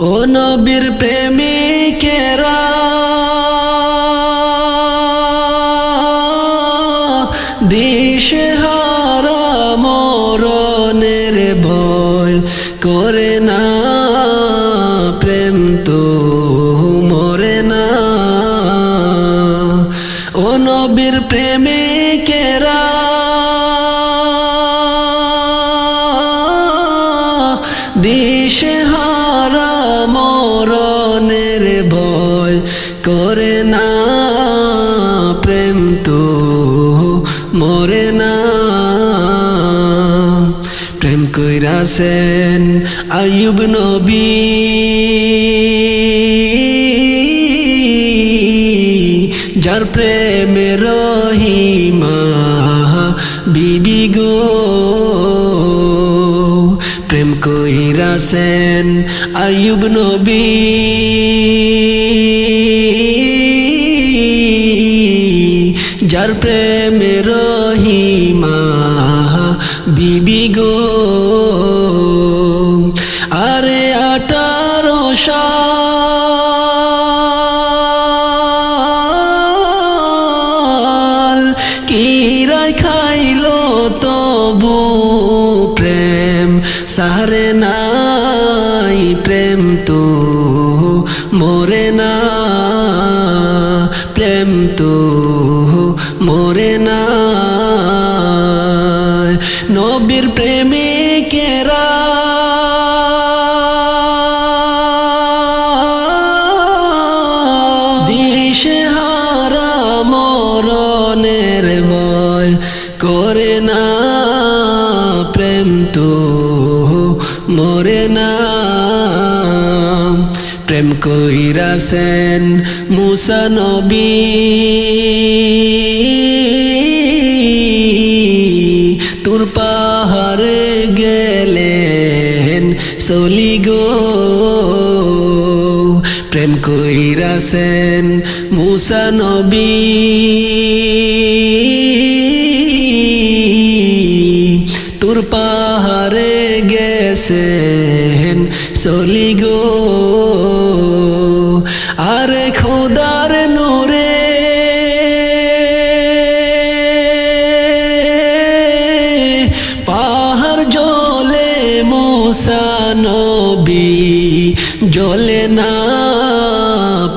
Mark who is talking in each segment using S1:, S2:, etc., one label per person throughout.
S1: ও নবীর প্রেমিকেরা দিশেহারা মরণের ভয় করে না, প্রেম তো মরে না। ও নবীর প্রেমিকেরা দিশেহারা মরণের ভয় করে না, প্রেম তো মরে না। প্রেম কইরাছেন আইয়ুব নবী, যার প্রেমে রহিমা বিবি গো। প্রেম কইরাছেন আইয়ুব নবী, যার প্রেমে রহিমা বিবি গো। আরে 18 সাল কিরায় খাইলো তবু প্রেম সারে নাই, প্রেম তো মরে না, প্রেম তো মরে না। নবীর প্রেমিকেরা দিশেহারা মরণের ভয় করে না, প্রেম তো মরে না। প্রেম কইরাছেন মুসা নবী, তুর পাহাড়ে গেলেন চলি গো। প্রেম কইরাছেন মুসা নবী, তুর পাহাড়ে গেছেন চলি গো। আরে খোদার নূরে পাহাড় জ্বলে, মুসা নবী জ্বলে না,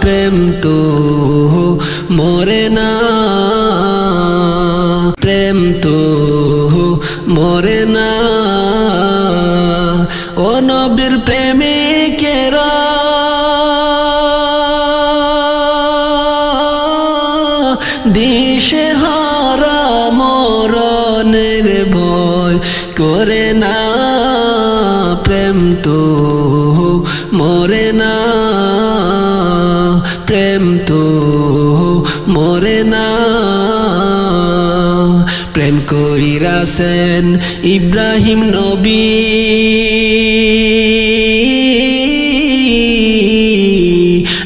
S1: প্রেম তো মরে না, প্রেম তো মরে না। ও নবীর প্রেমিকেরা দিশেহারা মরণের ভয় করে না, প্রেম তো মরে না, প্রেম তো মরে না। প্রেম কইরাছেন ইব্রাহিম নবী,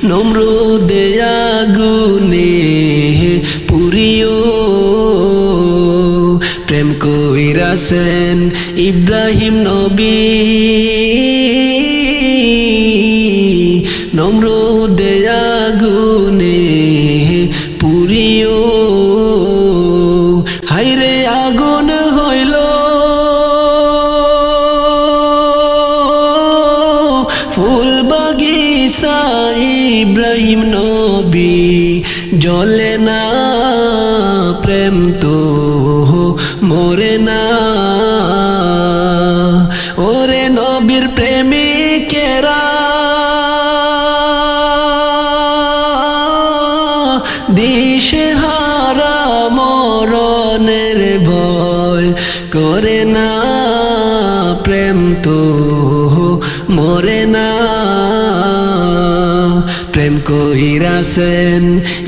S1: নমরুদে আগুনে পুরিও। প্রেম কইরাছেন ইব্রাহিম নবী, নমরুদে আগুনে পুরিও। হাইরে আগুন হইল ফুল বাগিচা, ইব্রাহিম নবী জ্বলে না, প্রেম তো মরে না। ওরে নবীর প্রেমিকেরা দিশেহারা মরণের ভয় করে না, প্রেম তো মরে না। প্রেম কইরাছেন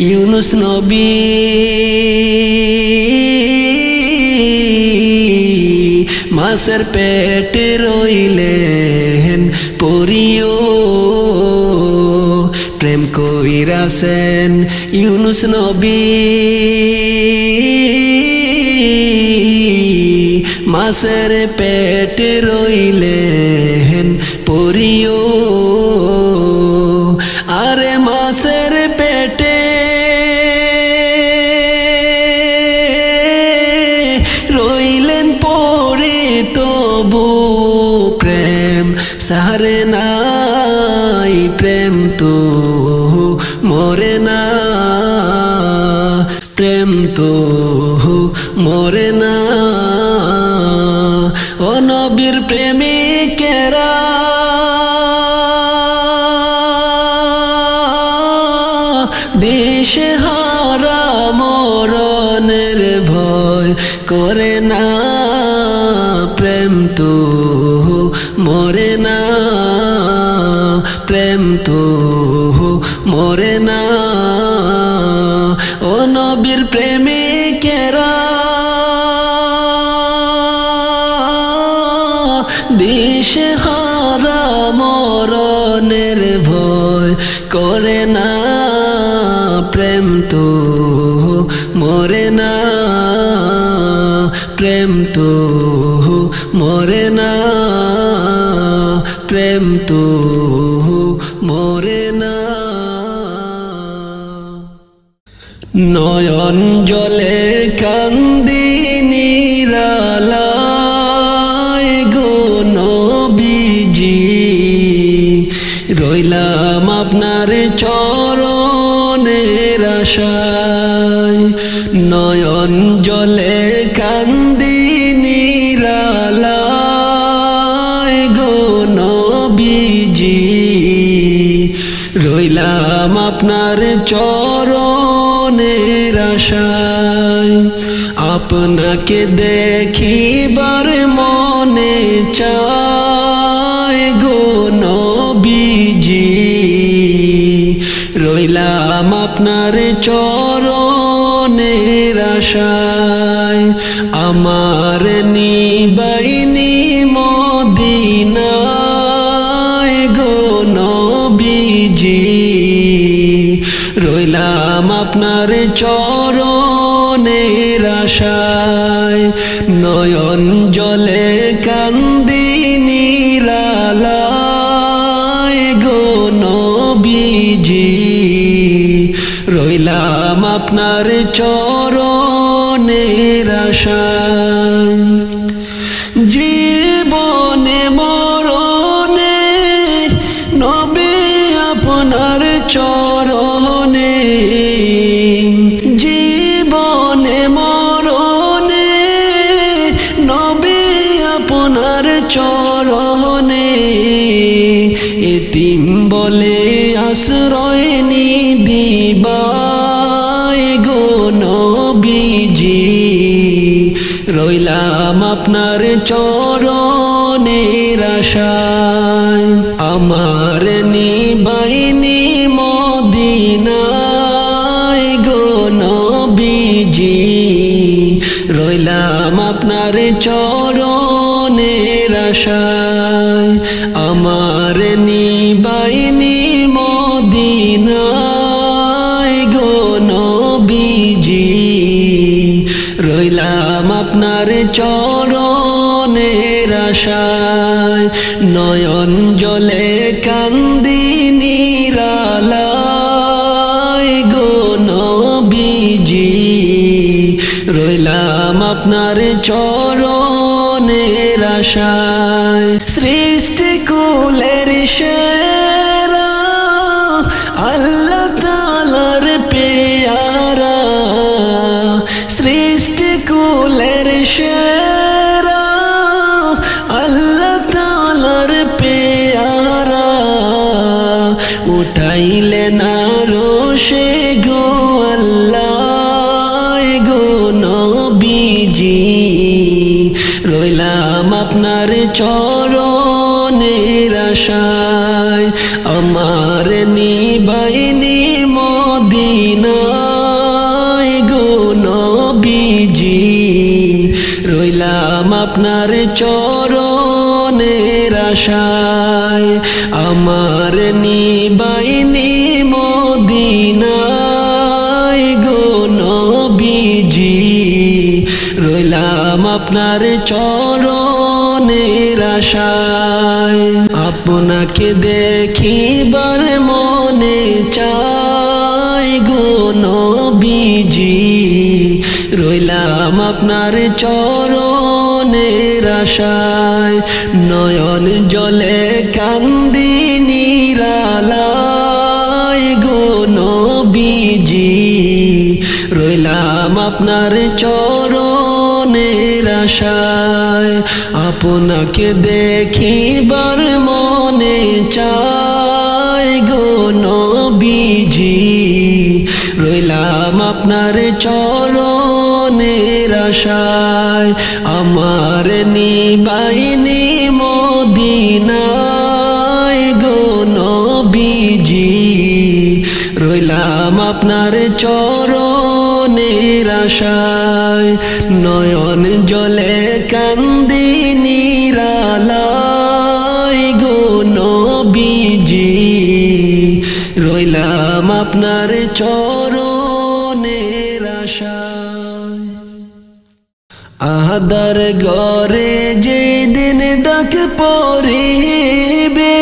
S1: ইউনুস নবী, মাছের পেটে রইলেন পড়িও। প্রেম কইরাছেন ইউনুস নবী, মাছের পেটে রইলেন পড়িও। নাই প্রেম তো মরে না প্রেম তো মরে না ও নবীর প্রেমিকেরা দিশেহারা মরণের ভয় করে না প্রেম তো মরে না প্রেম তো মরে না ও নবীর প্রেমিকেরা দিশেহারা মরণের ভয় করে না প্রেম তো মরে না প্রেম তো মরে না প্রেম তো মরে না নয়ন জলে কান্দি নিরালায় গো নবীজি রইলাম আপনার চরণের আশায় নয়ন জলে কান্দি নিরালায় গো নবীজি রইলাম আপনার চরণের আশায় আপনাকে দেখিবার মনে চায় গো নবীজি রইলাম আপনার চরণের আশায় আমার নিবাইনি মদিনায় গো নবীজি রইলাম আপনার চরণের আশায় নয়ন জলে কান্দি নিরালায় গো নবীজি রইলাম আপনার চরণের আশায় জীবনে মরণে নবী আপনার চরণে জীবনে মরণে নবী আপনার চরণে এতিম বলে আশ্রয় দিবায় গো নবীজি রইলাম আপনার চরণের আশায় আমার নিবাইনি মদিনায় গো নবীজি রইলাম আপনার চরণের আশায় আমার নিবাইনি মদিনায় গো নবীজি রইলাম আপনার চরণের আশায় নয়ন জলে কান্দি নিরালায় গো নবীজি রইলাম আপনার চরণের আশায় সৃষ্টি কুলের সেরা আল্লাহ তাআলার পেয়ারা সৃষ্টি কুলের সেরা আল্লাহ তাআলার পেয়ারা উঠাইলেন আরশে গো আল্লাহ গো নবীজি রইলাম আপনার চরণের আশায় আমার নিবাইনি মদিনায় গো নবীজি রইলাম আপনার চরণের আশায় আমার নিবাইনি মদিনায় গো নবীজি রইলাম আপনার চরণের আশায় আপনাকে দেখিবার মনে চায় গো নবীজি রইলাম আপনার চরণ মনের আশায় নয়ন জলে কান্দি নিরালায় গো নবীজি রইলাম আপনার চরণের আশায় আপনাকে দেখিবার মনে চায় গো নবীজি রইলাম আপনার চরণের আশায় আমার নিবাইনি মদিনায় গো নবীজি রইলাম আপনার চরণের আশায় নয়ন জলে কান্দি নিরালায় গো নবীজি রইলাম আপনার চরণের আশায় আহাদার ঘরে যেদিন ডাক পড়িবে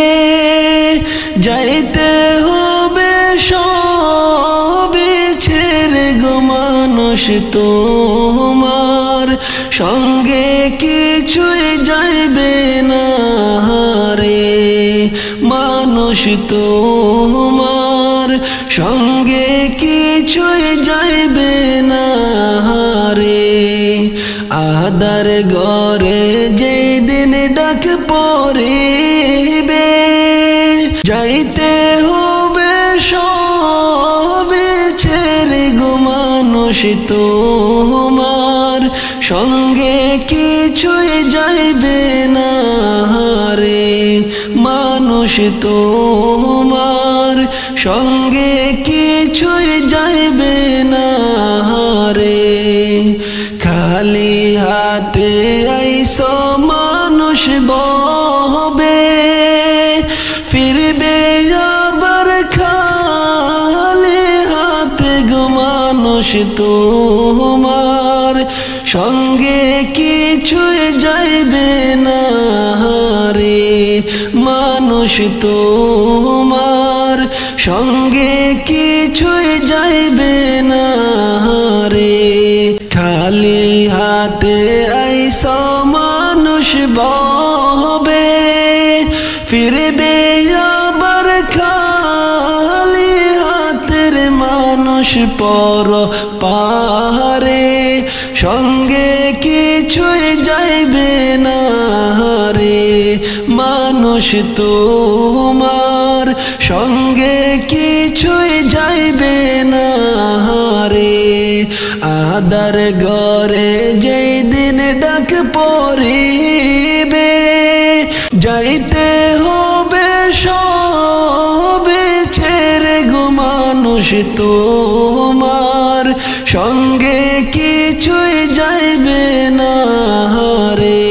S1: যাইতে হবে সবে ছেড়ে গো মানুষ তোমার সঙ্গে কিছুই যাইবে না রে মানুষ তোমার সঙ্গে কিছুই যাইবে না রে আহাদার ঘরে যেদিন ডাক পড়িবে যাইতে হবে সবে ছেড়ে গো মানুষ তোমার সঙ্গে কিছুই যাইবে না রে মানুষ তোমার সঙ্গে কিছুই যাইবে না রে খালি হাতে আইসো মানুষ ববে ফিরবে আবার খালি হাতে গো মানুষ তোমার সঙ্গে কিছুই যাইবে না রে মানুষ তোমার সঙ্গে কিছুই যাইবে না রে খালি হাতে আইসো মানুষ ববে ফিরবে আবার খালি হাতের মানুষ পর পারে সঙ্গে কিছুই যাইবে না রে মানুষ তোমার সঙ্গে কিছুই যাইবে না রে আদার ঘরে যেই দিন ডাক পড়িবে যাইতে হবে সবে ছেড়ে গো মানুষ তোমার সঙ্গে কিছুই যাইবে না রে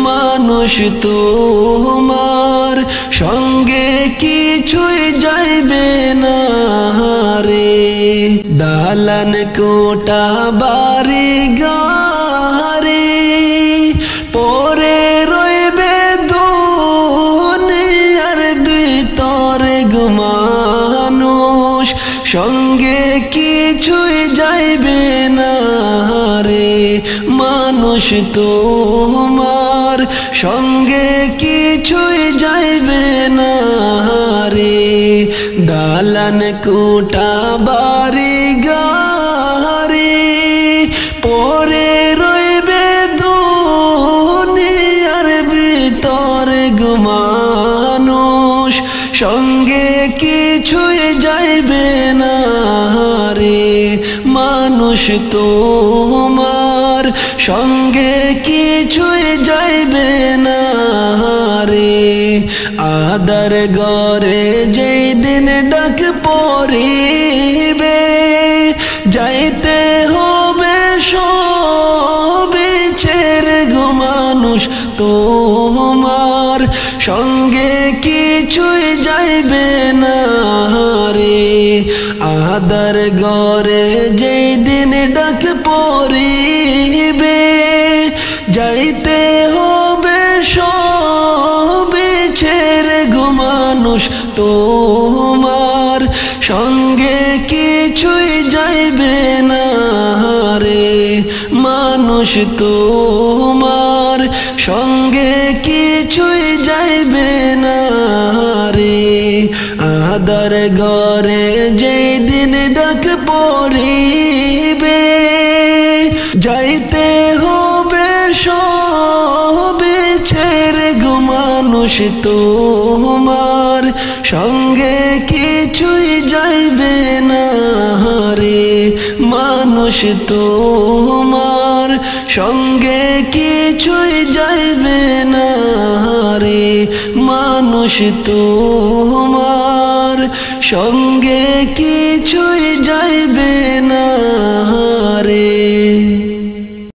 S1: মানুষ তোমার সঙ্গে কিছুই যাইবে না রে দালান কোটা বাড়ি গাড়ি পরে রইবে দুনিয়ার ভিতরে গো মানুষ সঙ্গে কিছুই যাইবে না রে মানুষ তোমার সঙ্গে কিছুই যাইবে না রে দালান কোটা বাড়ি গাড়ি পরে রইবে দুনিয়ার ভিতরে গো মানুষ সঙ্গে কিছুই যাইবে না রে মানুষ তোমার সঙ্গে কিছুই যাইবে না রে আদার ঘরে যেই দিন ডাক পড়িবে যাইতে হবে সবে ছেড়ে গো মানুষ তোমার সঙ্গে কিছুই যাইবে না রে আদার ঘরে যেই দিন ডাক পড়িবে যাইতে হবে সবে ছেড়ে গো মানুষ তোমার সঙ্গে কিছুই যাইবে না রে মানুষ তোমার সঙ্গে কিছুই যাইবে না রে আদার ঘরে যেই দিন ডাক পড়িবে যাইতে হবে সবে ছেড়ে গো মানুষ তোমার সঙ্গে কিছুই যাইবে না রে মানুষ তোমার সঙ্গে কিছুই যাইবে না রে মানুষ তোমার সঙ্গে কিছুই যাইবে না।